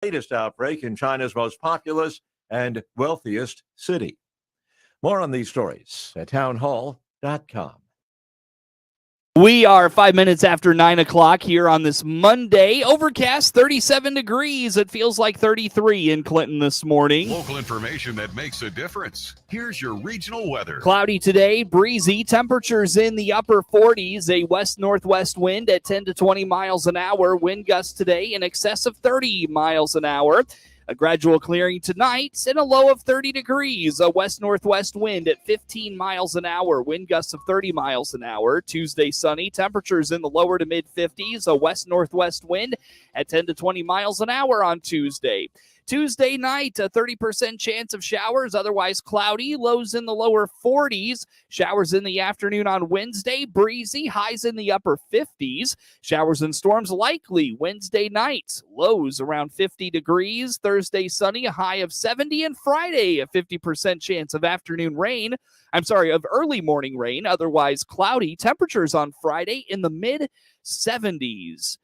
latest outbreak in China's most populous and wealthiest city. More on these stories at townhall.com. We are 5 minutes after 9 o'clock here on this Monday. Overcast, 37 degrees. It feels like 33 in Clinton this morning. Local information that makes a difference. Here's your regional weather. Cloudy today, breezy. Temperatures in the upper 40s. A west-northwest wind at 10 to 20 miles an hour. Wind gusts today in excess of 30 miles an hour. A gradual clearing tonight and a low of 30 degrees. A west-northwest wind at 15 miles an hour. Wind gusts of 30 miles an hour. Tuesday sunny. Temperatures in the lower to mid-50s. A west-northwest wind at 10 to 20 miles an hour on Tuesday. Tuesday night, a 30% chance of showers, otherwise cloudy, lows in the lower 40s. Showers in the afternoon on Wednesday, breezy, highs in the upper 50s. Showers and storms likely Wednesday night, lows around 50 degrees. Thursday sunny, a high of 70, and Friday, a 50% chance of of early morning rain, otherwise cloudy. Temperatures on Friday in the mid-70s.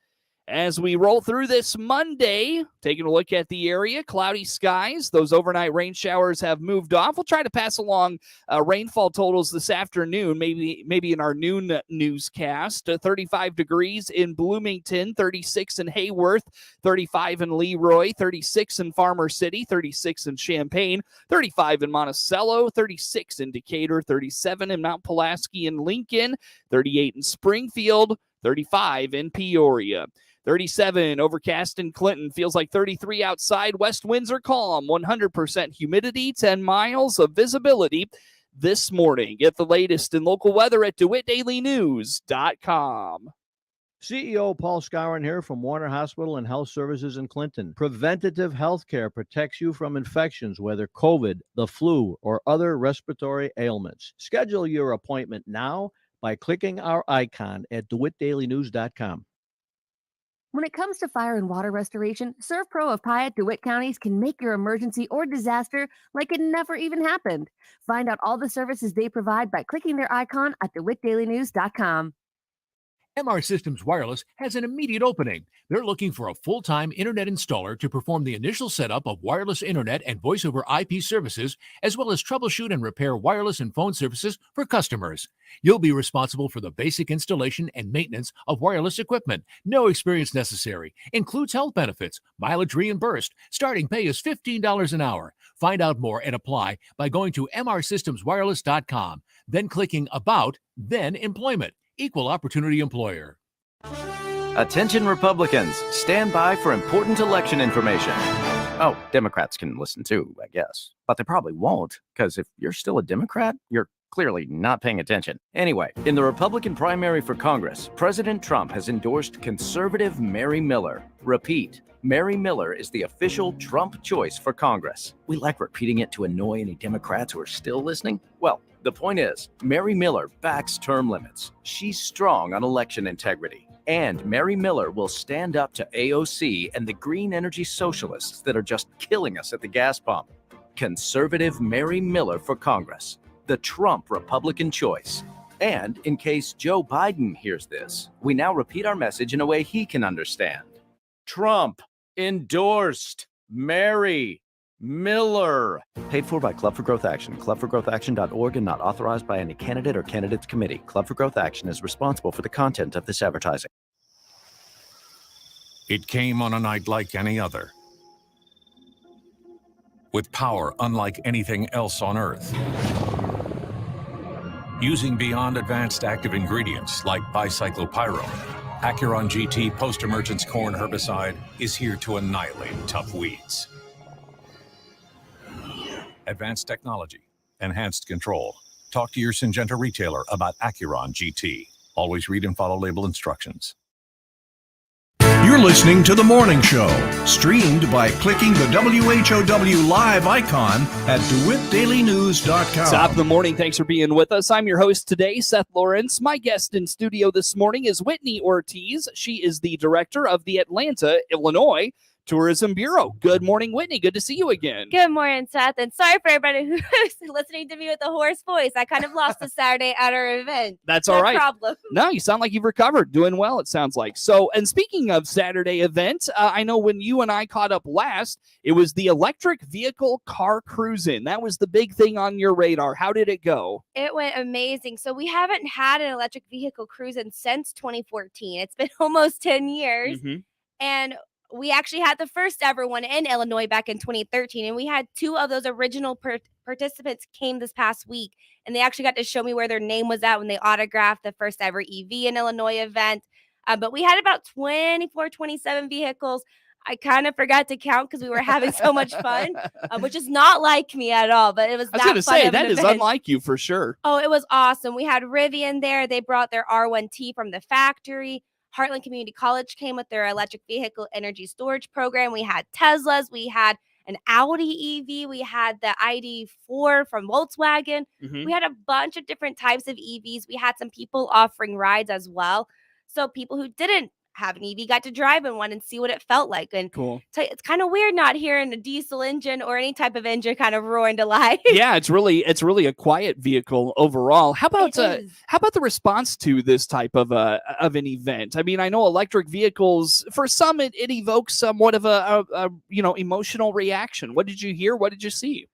As we roll through this Monday, taking a look at the area, cloudy skies. Those overnight rain showers have moved off. We'll try to pass along rainfall totals this afternoon, maybe in our noon newscast. 35 degrees in Bloomington, 36 in Hayworth, 35 in Leroy, 36 in Farmer City, 36 in Champaign, 35 in Monticello, 36 in Decatur, 37 in Mount Pulaski and Lincoln, 38 in Springfield, 35 in Peoria. 37 overcast in Clinton, feels like 33 outside. West winds are calm, 100% humidity, 10 miles of visibility this morning. Get the latest in local weather at DeWittDailyNews.com. CEO Paul Skowron here from Warner Hospital and Health Services in Clinton. Preventative health care protects you from infections, whether COVID, the flu, or other respiratory ailments. Schedule your appointment now by clicking our icon at DeWittDailyNews.com. When it comes to fire and water restoration, ServPro of Piatt, DeWitt counties can make your emergency or disaster like it never even happened. Find out all the services they provide by clicking their icon at DeWittDailyNews.com. MR Systems Wireless has an immediate opening. They're looking for a full-time internet installer to perform the initial setup of wireless internet and voice-over IP services, as well as troubleshoot and repair wireless and phone services for customers. You'll be responsible for the basic installation and maintenance of wireless equipment. No experience necessary. Includes health benefits, mileage reimbursed. Starting pay is $15 an hour. Find out more and apply by going to mrsystemswireless.com, then clicking About, then Employment. Equal opportunity employer. Attention Republicans, stand by for important election information. Oh, Democrats can listen too, I guess. But they probably won't, because if you're still a Democrat, you're clearly not paying attention. Anyway, in the Republican primary for Congress, President Trump has endorsed conservative Mary Miller. Repeat, Mary Miller is the official Trump choice for Congress. We like repeating it to annoy any Democrats who are still listening. Well, the point is, Mary Miller backs term limits. She's strong on election integrity. And Mary Miller will stand up to AOC and the green energy socialists that are just killing us at the gas pump. Conservative Mary Miller for Congress, the Trump Republican choice. And in case Joe Biden hears this, we now repeat our message in a way he can understand. Trump endorsed Mary Miller. Paid for by Club for Growth Action, clubforgrowthaction.org, and not authorized by any candidate or candidates committee. Club for Growth Action is responsible for the content of this advertising. It came on a night like any other, with power unlike anything else on Earth. Using beyond advanced active ingredients like bicyclopyrrole, Acuron GT post-emergence corn herbicide is here to annihilate tough weeds. Advanced technology, enhanced control. Talk to your Syngenta retailer about Acuron GT. Always read and follow label instructions. You're listening to The Morning Show, streamed by clicking the WHOW live icon at DeWittDailyNews.com. Top of the morning. Thanks for being with us. I'm your host today, Seth Lawrence. My guest in studio this morning is Whitney Ortiz. She is the director of the Atlanta, Illinois Tourism Bureau. Good morning, Whitney. Good to see you again. Good morning, Seth. And sorry for everybody who's listening to me with a hoarse voice. I kind of lost the Saturday at our event. That's No all right. problem. No, you sound like you've recovered. Doing well, it sounds like. So, and speaking of Saturday events, I know when you and I caught up last, it was the electric vehicle car cruise-in. That was the big thing on your radar. How did it go? It went amazing. So we haven't had an electric vehicle cruise-in since 2014. It's been almost 10 years. And we actually had the first ever one in Illinois back in 2013. And we had two of those original participants came this past week. And they actually got to show me where their name was at when they autographed the first ever EV in Illinois event. But we had about 24, 27 vehicles. I kind of forgot to count because we were having so much fun, which is not like me at all. But it was I was going to say, that is unlike you for sure. Oh, it was awesome. We had Rivian there. They brought their R1T from the factory. Heartland Community College came with their electric vehicle energy storage program. We had Teslas. We had an Audi EV. We had the ID4 from Volkswagen. We had a bunch of different types of EVs. We had some people offering rides as well. So people who didn't have an EV got to drive in one and see what it felt like. And cool. It's kind of weird not hearing a diesel engine or any type of engine kind of roaring to life. Yeah, it's really a quiet vehicle overall. How about the response to this type of an event? I mean, I know electric vehicles, for some it evokes somewhat of a emotional reaction. What did you hear? What did you see?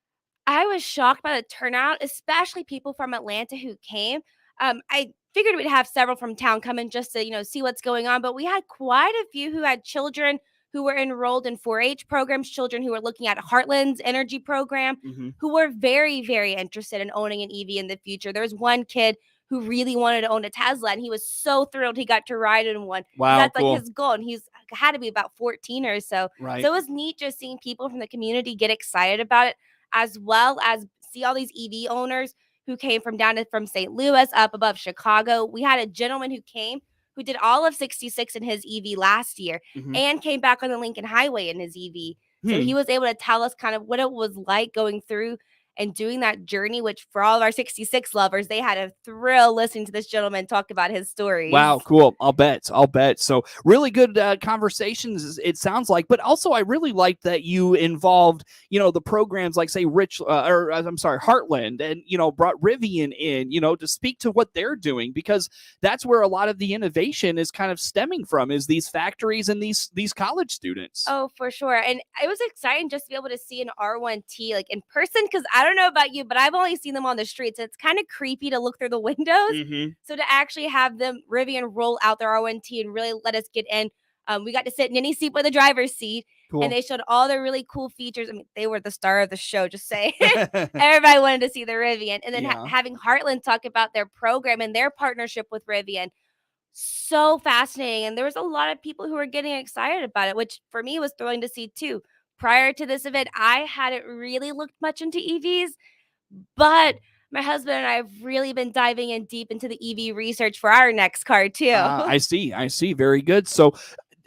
I was shocked by the turnout, especially people from Atlanta who came. I figured we'd have several from town come in just to, see what's going on. But we had quite a few who had children who were enrolled in 4-H programs, children who were looking at Heartland's energy program, who were very, very interested in owning an EV in the future. There's one kid who really wanted to own a Tesla, and he was so thrilled he got to ride in one. Wow, that's cool. like his goal, and he's had to be about 14 or so. Right. So it was neat just seeing people from the community get excited about it, as well as see all these EV owners who came from St. Louis up above Chicago. We had a gentleman who came who did all of 66 in his EV last year and came back on the Lincoln Highway in his EV. So he was able to tell us kind of what it was like going through and doing that journey, which for all of our 66 lovers, they had a thrill listening to this gentleman talk about his stories. Wow, cool. I'll bet. So really good conversations, it sounds like. But also, I really liked that you involved, the programs like, say, Heartland, and, brought Rivian in, to speak to what they're doing, because that's where a lot of the innovation is kind of stemming from, is these factories and these college students. Oh, for sure. And it was exciting just to be able to see an R1T like in person, because I don't know about you, but I've only seen them on the streets. It's kind of creepy to look through the windows. So to actually have Rivian roll out their R1T and really let us get in, we got to sit in any seat but the driver's seat. Cool. And they showed all the really cool features. I mean, they were the star of the show, just saying. Everybody wanted to see the Rivian. And then having Heartland talk about their program and their partnership with Rivian. So fascinating. And there was a lot of people who were getting excited about it, which for me was thrilling to see too. Prior to this event, I hadn't really looked much into EVs, but my husband and I have really been diving in deep into the EV research for our next car too. I see. Very good. So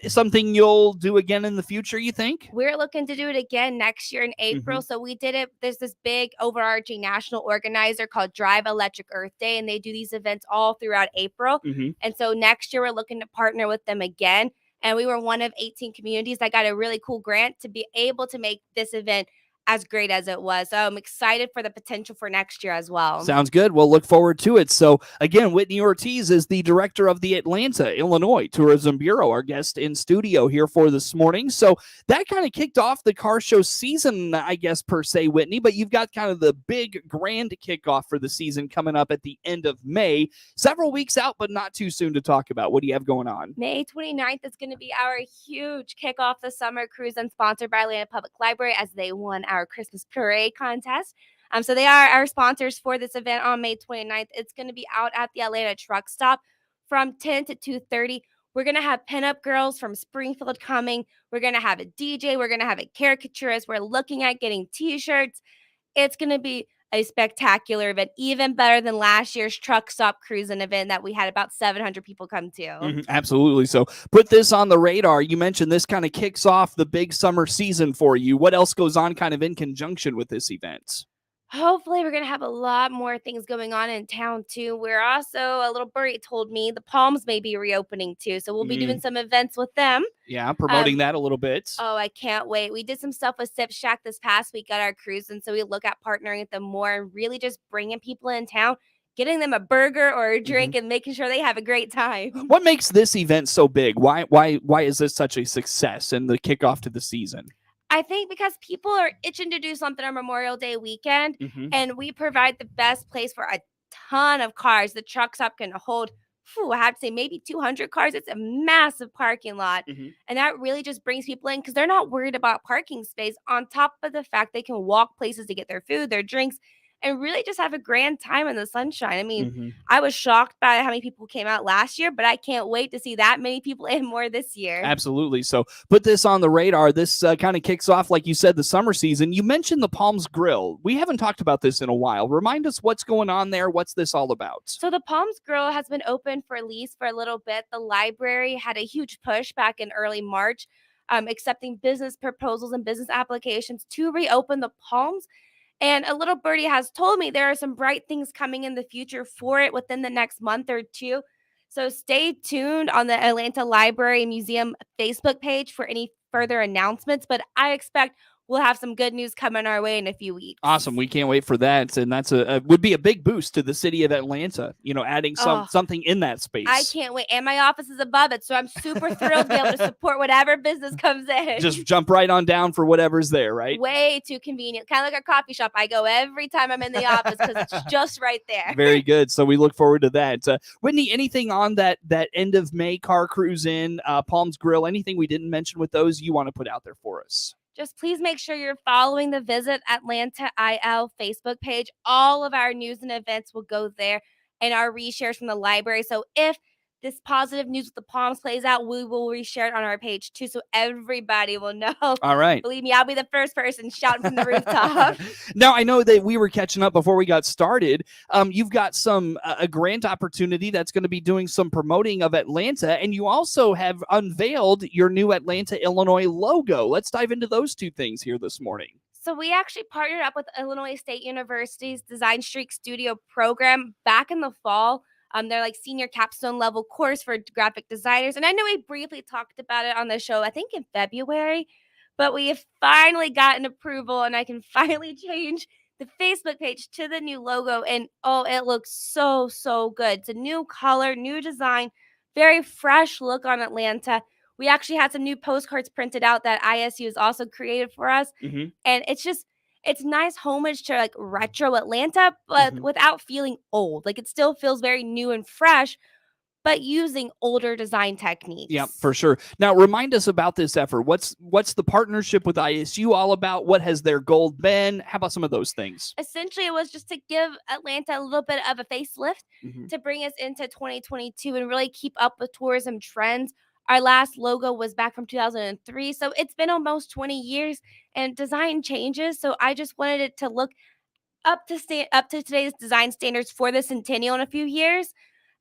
something you'll do again in the future, you think? We're looking to do it again next year in April. So we did it. There's this big overarching national organizer called Drive Electric Earth Day, and they do these events all throughout April. And so next year we're looking to partner with them again. And we were one of 18 communities that got a really cool grant to be able to make this event as great as it was. So I'm excited for the potential for next year as well. Sounds good. We'll look forward to it. So again, Whitney Ortiz is the director of the Atlanta, Illinois Tourism Bureau, our guest in studio here for this morning. So that kind of kicked off the car show season, I guess, per se, Whitney, but you've got kind of the big grand kickoff for the season coming up at the end of May, several weeks out, but not too soon to talk about. What do you have going on? May 29th is going to be our huge kickoff the summer cruise, and sponsored by Atlanta Public Library as they won our Christmas parade contest. So they are our sponsors for this event on May 29th. It's going to be out at the Atlanta truck stop from 10 to 2:30. We're going to have pinup girls from Springfield coming. We're going to have a DJ. We're going to have a caricaturist. We're looking at getting t-shirts. It's going to be a spectacular event, even better than last year's truck stop cruising event that we had about 700 people come to. Absolutely. So put this on the radar. You mentioned this kind of kicks off the big summer season for you. What else goes on kind of in conjunction with this event? Hopefully, we're gonna have a lot more things going on in town too. We're also a little birdie told me the Palms may be reopening too, so we'll be doing some events with them. Yeah, promoting that a little bit. Oh, I can't wait. We did some stuff with Sip Shack this past week at our cruise, and so we look at partnering with them more and really just bringing people in town, getting them a burger or a drink, and making sure they have a great time. What makes this event so big? Why is this such a success and the kickoff to the season? I think because people are itching to do something on Memorial Day weekend, and we provide the best place for a ton of cars. The truck stop can hold, I have to say, maybe 200 cars. It's a massive parking lot. And that really just brings people in because they're not worried about parking space, on top of the fact they can walk places to get their food, their drinks, and really just have a grand time in the sunshine. I mean, I was shocked by how many people came out last year, but I can't wait to see that many people and more this year. Absolutely. So put this on the radar. This kind of kicks off, like you said, the summer season. You mentioned the Palms Grill. We haven't talked about this in a while. Remind us what's going on there. What's this all about? So the Palms Grill has been open for lease for a little bit. The library had a huge push back in early March, accepting business proposals and business applications to reopen the Palms. And a little birdie has told me there are some bright things coming in the future for it within the next month or two. So stay tuned on the Atlanta Library and Museum Facebook page for any further announcements. But I expect we'll have some good news coming our way in a few weeks. Awesome. We can't wait for that. And that's would be a big boost to the city of Atlanta, adding something in that space. I can't wait. And my office is above it. So I'm super thrilled to be able to support whatever business comes in. Just jump right on down for whatever's there, right? Way too convenient. Kind of like a coffee shop. I go every time I'm in the office because it's just right there. Very good. So we look forward to that. Whitney, anything on that end of May car cruise in, Palms Grill, anything we didn't mention with those you want to put out there for us? Just please make sure you're following the Visit Atlanta IL Facebook page. All of our news and events will go there, and our reshares from the library. So if this positive news with the Palms plays out, we will reshare it on our page too, so everybody will know. All right. Believe me, I'll be the first person shouting from the rooftop. Now, I know that we were catching up before we got started. You've got a grant opportunity that's going to be doing some promoting of Atlanta, and you also have unveiled your new Atlanta, Illinois logo. Let's dive into those two things here this morning. So we actually partnered up with Illinois State University's Design Streak Studio program back in the fall. They're like senior capstone level course for graphic designers. And I know we briefly talked about it on the show, I think in February, but we have finally gotten approval and I can finally change the Facebook page to the new logo. And it looks so, so good. It's a new color, new design, very fresh look on Atlanta. We actually had some new postcards printed out that ISU has also created for us. And it's nice homage to like retro Atlanta, but without feeling old. Like it still feels very new and fresh, but using older design techniques. Yeah, for sure. Now, remind us about this effort. What's the partnership with ISU all about? What has their goal been? How about some of those things? Essentially, it was just to give Atlanta a little bit of a facelift to bring us into 2022 and really keep up with tourism trends. Our last logo was back from 2003, so it's been almost 20 years, and design changes. So I just wanted it to look up to today's design standards for the centennial in a few years.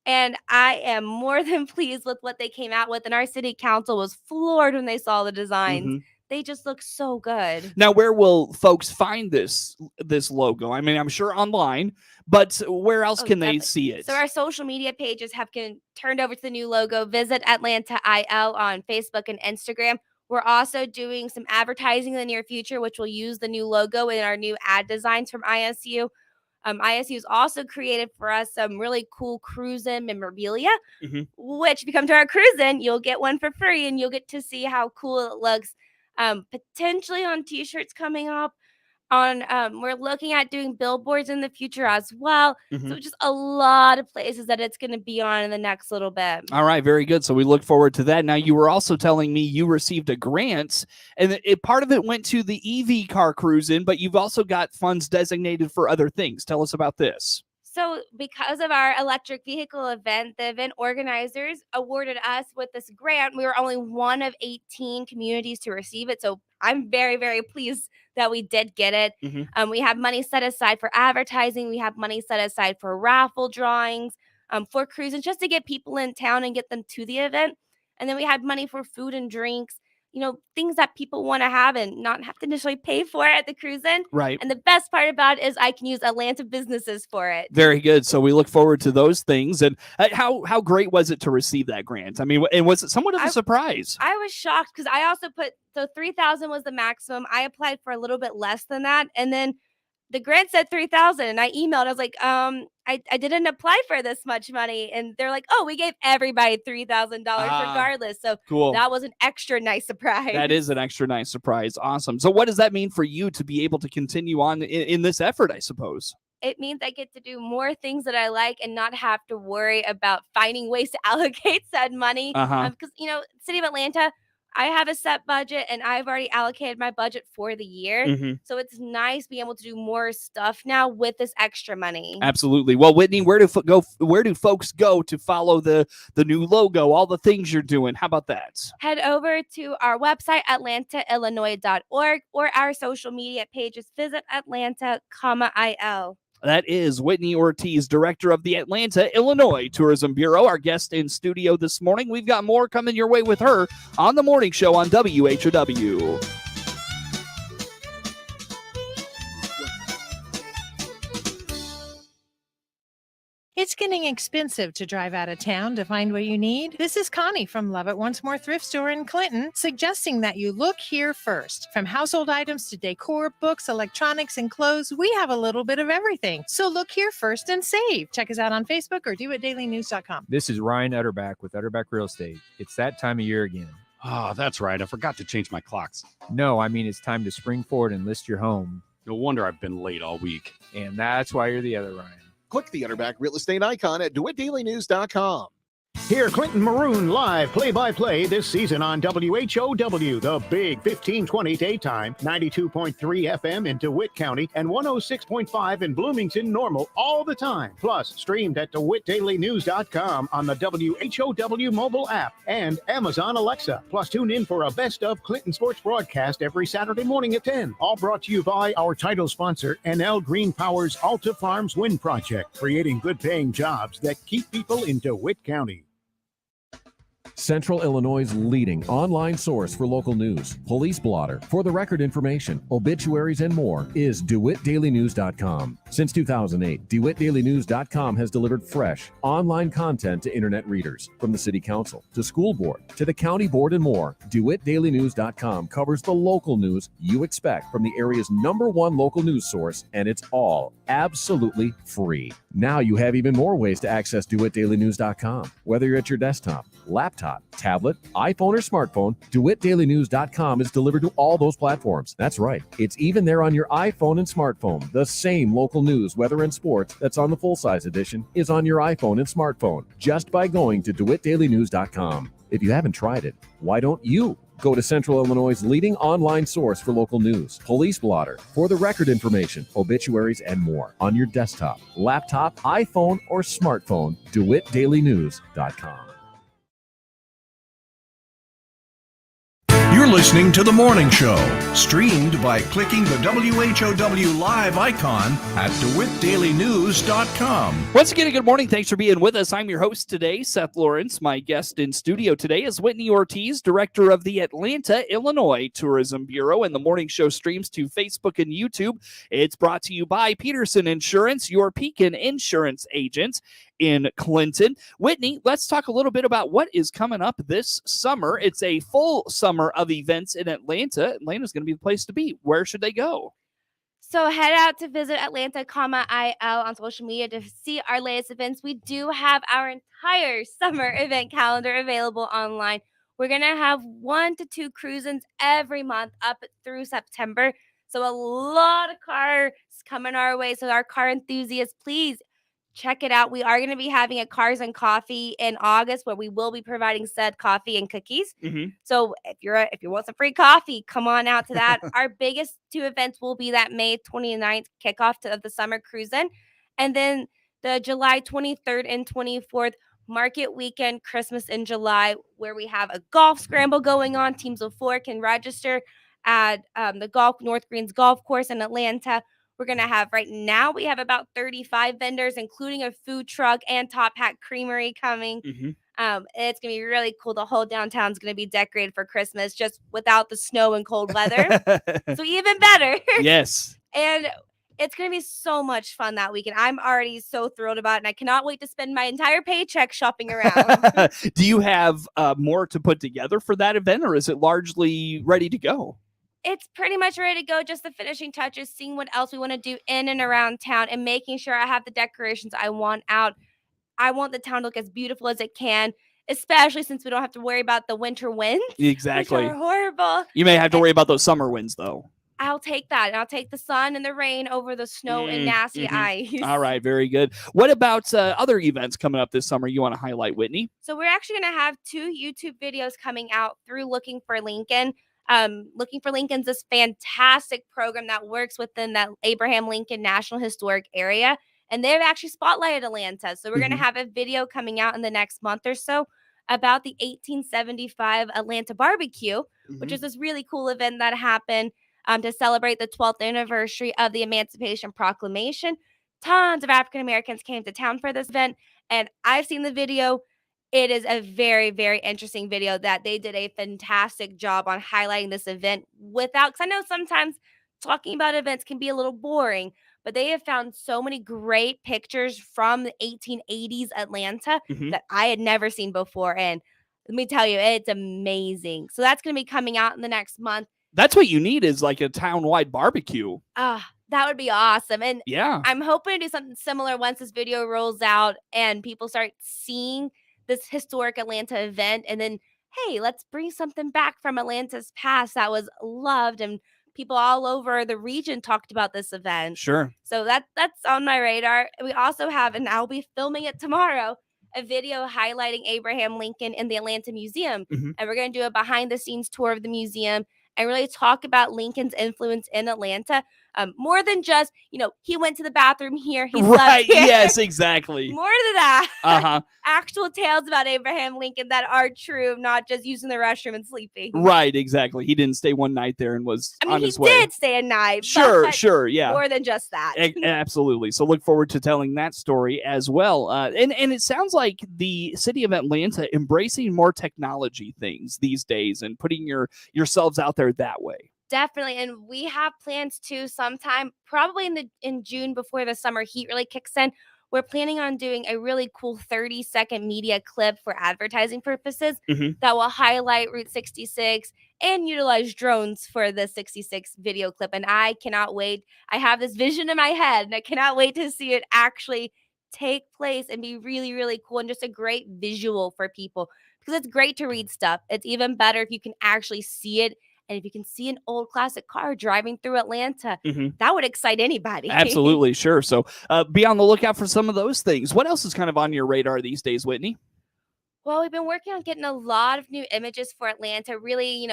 And I am more than pleased with what they came out with, and our city council was floored when they saw the designs. They just look so good. Now, where will folks find this logo? I mean, I'm sure online, but where else can they see it? So our social media pages have turned over to the new logo. Visit Atlanta IL on Facebook and Instagram. We're also doing some advertising in the near future, which will use the new logo in our new ad designs from ISU. ISU has also created for us some really cool cruise-in memorabilia, which if you come to our cruise-in, you'll get one for free, and you'll get to see how cool it looks. Potentially on t-shirts coming up. We're looking at doing billboards in the future as well. So just a lot of places that it's going to be on in the next little bit. All right, very good. So we look forward to that. Now, you were also telling me you received a grant, and part of it went to the EV car cruise-in, but you've also got funds designated for other things. Tell us about this. So because of our electric vehicle event, the event organizers awarded us with this grant. We were only one of 18 communities to receive it. So I'm very, very pleased that we did get it. We have money set aside for advertising. We have money set aside for raffle drawings, for cruising, just to get people in town and get them to the event. And then we had money for food and drinks. things that people want to have and not have to initially pay for it at the cruising. Right. And the best part about it is I can use Atlanta businesses for it. Very good. So we look forward to those things. And how great was it to receive that grant? I mean, and was it somewhat of a surprise? I was shocked because I also so 3,000 was the maximum. I applied for a little bit less than that, and then the grant said 3,000, and I emailed. I was like, I didn't apply for this much money, and they're like, oh, we gave everybody $3,000 regardless. So cool. That was an extra nice surprise. That is an extra nice surprise. Awesome. So what does that mean for you to be able to continue on in this effort, I suppose? It means I get to do more things that I like and not have to worry about finding ways to allocate said money. Because, City of Atlanta, I have a set budget and I've already allocated my budget for the year. So it's nice being able to do more stuff now with this extra money. Absolutely. Well, Whitney, where do folks go to follow the new logo, all the things you're doing? How about that? Head over to our website, atlantaillinois.org, or our social media pages. Visit Atlanta.il. That is Whitney Ortiz, director of the Atlanta, Illinois Tourism Bureau, our guest in studio this morning. We've got more coming your way with her on the morning show on WHOW. It's getting expensive to drive out of town to find what you need. This is Connie from Love It Once More Thrift Store in Clinton, suggesting that you look here first. From household items to decor, books, electronics, and clothes, we have a little bit of everything. So look here first and save. Check us out on Facebook or doitdailynews.com. This is Ryan Utterback with Utterback Real Estate. It's that time of year again. Oh, that's right. I forgot to change my clocks. No, I mean it's time to spring forward and list your home. No wonder I've been late all week. And that's why you're the other Ryan. Click the Utterback Real Estate icon at DeWittDailyNews.com. Hear Clinton Maroon live play-by-play this season on WHOW, the big 1520 daytime, 92.3 FM in DeWitt County, and 106.5 in Bloomington Normal all the time. Plus, streamed at DeWittDailyNews.com on the WHOW mobile app and Amazon Alexa. Plus, tune in for a Best of Clinton Sports broadcast every Saturday morning at 10. All brought to you by our title sponsor, NL Green Power's Alta Farms Wind Project, creating good-paying jobs that keep people in DeWitt County. Central Illinois' leading online source for local news, police blotter, for the record information, obituaries, and more is DeWittDailyNews.com. Since 2008, DeWittDailyNews.com has delivered fresh, online content to internet readers. From the City Council, to School Board, to the County Board, and more, DeWittDailyNews.com covers the local news you expect from the area's #1 local news source, and it's all absolutely free. Now you have even more ways to access DeWittDailyNews.com. Whether you're at your desktop, laptop, tablet, iPhone, or smartphone, DeWittDailyNews.com is delivered to all those platforms. That's right. It's even there on your iPhone and smartphone. The same local news, weather, and sports that's on the full-size edition is on your iPhone and smartphone just by going to DeWittDailyNews.com. If you haven't tried it, why don't you? Go to Central Illinois' leading online source for local news, police blotter, for the record information, obituaries, and more on your desktop, laptop, iPhone, or smartphone, DeWittDailyNews.com. You're listening to The Morning Show, streamed by clicking the WHOW live icon at DeWittDailyNews.com. Once again, good morning. Thanks for being with us. I'm your host today, Seth Lawrence. My guest in studio today is Whitney Ortiz, director of the Atlanta, Illinois Tourism Bureau, and the morning show streams to Facebook and YouTube. It's brought to you by Peterson Insurance, your Pekin Insurance agent in Clinton. Whitney, let's talk a little bit about what is coming up this summer. It's a full summer of events in Atlanta. Atlanta's going to be the place to be. Where should they go? So head out to visit Atlanta.il on social media to see our latest events. We do have our entire summer event calendar available online. We're going to have 1 to 2 cruisins every month up through September. So a lot of cars coming our way. So our car enthusiasts, please check it out. We are going to be having a Cars and Coffee in August where we will be providing said coffee and cookies. So if you want some free coffee, come on out to that. Our biggest 2 events will be that May 29th kickoff of the summer cruising, and then the July 23rd and 24th Market Weekend, Christmas in July, where we have a golf scramble going on. Teams of 4 can register at the North Greens Golf Course in Atlanta. We're going to have right now, we have about 35 vendors, including a food truck and Top Hat Creamery coming. It's going to be really cool. The whole downtown's going to be decorated for Christmas, just without the snow and cold weather. So even better. Yes. And it's going to be so much fun that weekend. I'm already so thrilled about it, and I cannot wait to spend my entire paycheck shopping around. Do you have more to put together for that event, or is it largely ready to go? It's pretty much ready to go. Just the finishing touches, seeing what else we want to do in and around town, and making sure I have the decorations I want out. I want the town to look as beautiful as it can, especially since we don't have to worry about the winter winds. Exactly. Which are horrible. You may have to worry about those summer winds, though. I'll take that. And I'll take the sun and the rain over the snow and nasty ice. All right, very good. What about other events coming up this summer you want to highlight, Whitney? So we're actually going to have 2 YouTube videos coming out through Looking for Lincoln. Looking for Lincoln's this fantastic program that works within that Abraham Lincoln National Historic Area. And they've actually spotlighted Atlanta. So we're going to have a video coming out in the next month or so about the 1875 Atlanta barbecue, which is this really cool event that happened to celebrate the 12th anniversary of the Emancipation Proclamation. Tons of African Americans came to town for this event, and I've seen the video. It is a very, very interesting video that they did a fantastic job on highlighting this event without, because I know sometimes talking about events can be a little boring, but they have found so many great pictures from the 1880s Atlanta that I had never seen before. And let me tell you, it's amazing. So that's going to be coming out in the next month. That's what you need is like a town-wide barbecue. That would be awesome. And yeah, I'm hoping to do something similar once this video rolls out and people start seeing this historic Atlanta event. And then, hey, let's bring something back from Atlanta's past that was loved, and people all over the region talked about this event. Sure. So that's on my radar. We also have, and I'll be filming it tomorrow, a video highlighting Abraham Lincoln in the Atlanta Museum. And we're going to do a behind-the-scenes tour of the museum and really talk about Lincoln's influence in Atlanta. More than just, he went to the bathroom here. He slept here. Yes, exactly. More than that. Actual tales about Abraham Lincoln that are true, not just using the restroom and sleeping. Right, exactly. He didn't stay one night there and was on his way. He did stay a night. Sure, yeah. More than just that. Absolutely. So look forward to telling that story as well. And it sounds like the city of Atlanta embracing more technology things these days and putting yourselves out there that way. Definitely. And we have plans to sometime, probably in June before the summer heat really kicks in. We're planning on doing a really cool 30-second media clip for advertising purposes that will highlight Route 66 and utilize drones for the 66 video clip. And I cannot wait. I have this vision in my head, and I cannot wait to see it actually take place and be really, really cool and just a great visual for people, because it's great to read stuff. It's even better if you can actually see it. And if you can see an old classic car driving through Atlanta, that would excite anybody. Absolutely, sure. So be on the lookout for some of those things. What else is kind of on your radar these days, Whitney? Well, we've been working on getting a lot of new images for Atlanta, really,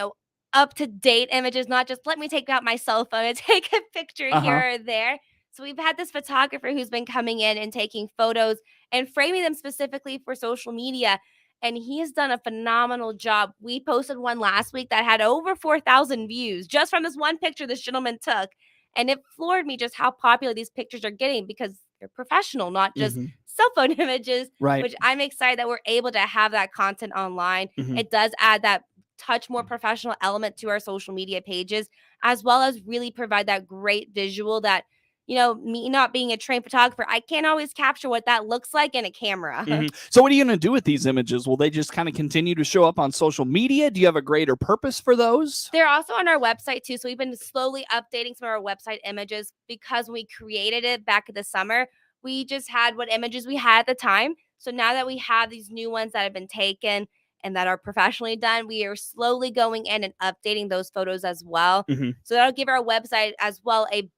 up-to-date images, not just let me take out my cell phone and take a picture here or there. So we've had this photographer who's been coming in and taking photos and framing them specifically for social media. And he has done a phenomenal job. We posted one last week that had over 4,000 views just from this one picture this gentleman took. And it floored me just how popular these pictures are getting, because they're professional, not just cell phone images, which I'm excited that we're able to have that content online. It does add that touch more professional element to our social media pages, as well as really provide that great visual that, me not being a trained photographer, I can't always capture what that looks like in a camera. So what are you going to do with these images? Will they just kind of continue to show up on social media? Do you have a greater purpose for those? They're also on our website too. So we've been slowly updating some of our website images, because when we created it back in the summer, we just had what images we had at the time. So now that we have these new ones that have been taken and that are professionally done, we are slowly going in and updating those photos as well. So that'll give our website as well a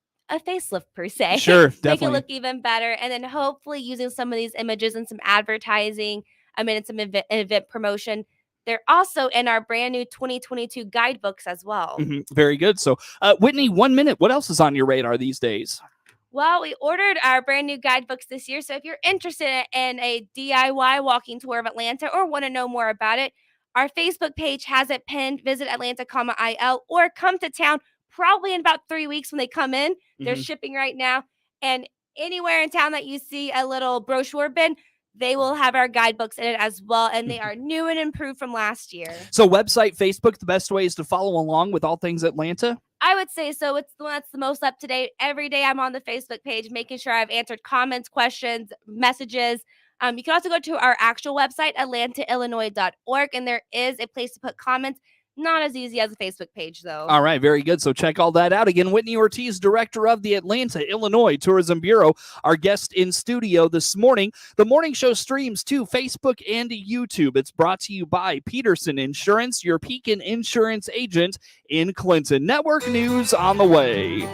facelift per se. Sure, Make definitely. it look even better. And then hopefully using some of these images and some advertising, and some event promotion. They're also in our brand new 2022 guidebooks as well. Very good. So Whitney, 1 minute. What else is on your radar these days? Well, we ordered our brand new guidebooks this year. So if you're interested in a DIY walking tour of Atlanta or want to know more about it, our Facebook page has it pinned. Visit Atlanta, or come to town probably in about 3 weeks when they come in. They're shipping right now. And anywhere in town that you see a little brochure bin, they will have our guidebooks in it as well, and they are new and improved from last year. So website, Facebook, the best way is to follow along with all things Atlanta? I would say so. It's the one that's the most up to date. Every day I'm on the Facebook page, making sure I've answered comments, questions, messages. You can also go to our actual website, atlantaillinois.org, and there is a place to put comments. Not as easy as a Facebook page, though. All right, very good. So check all that out. Again, Whitney Ortiz, director of the Atlanta, Illinois Tourism Bureau, our guest in studio this morning. The morning show streams to Facebook and YouTube. It's brought to you by Peterson Insurance, your Pekin Insurance agent in Clinton. Network news on the way.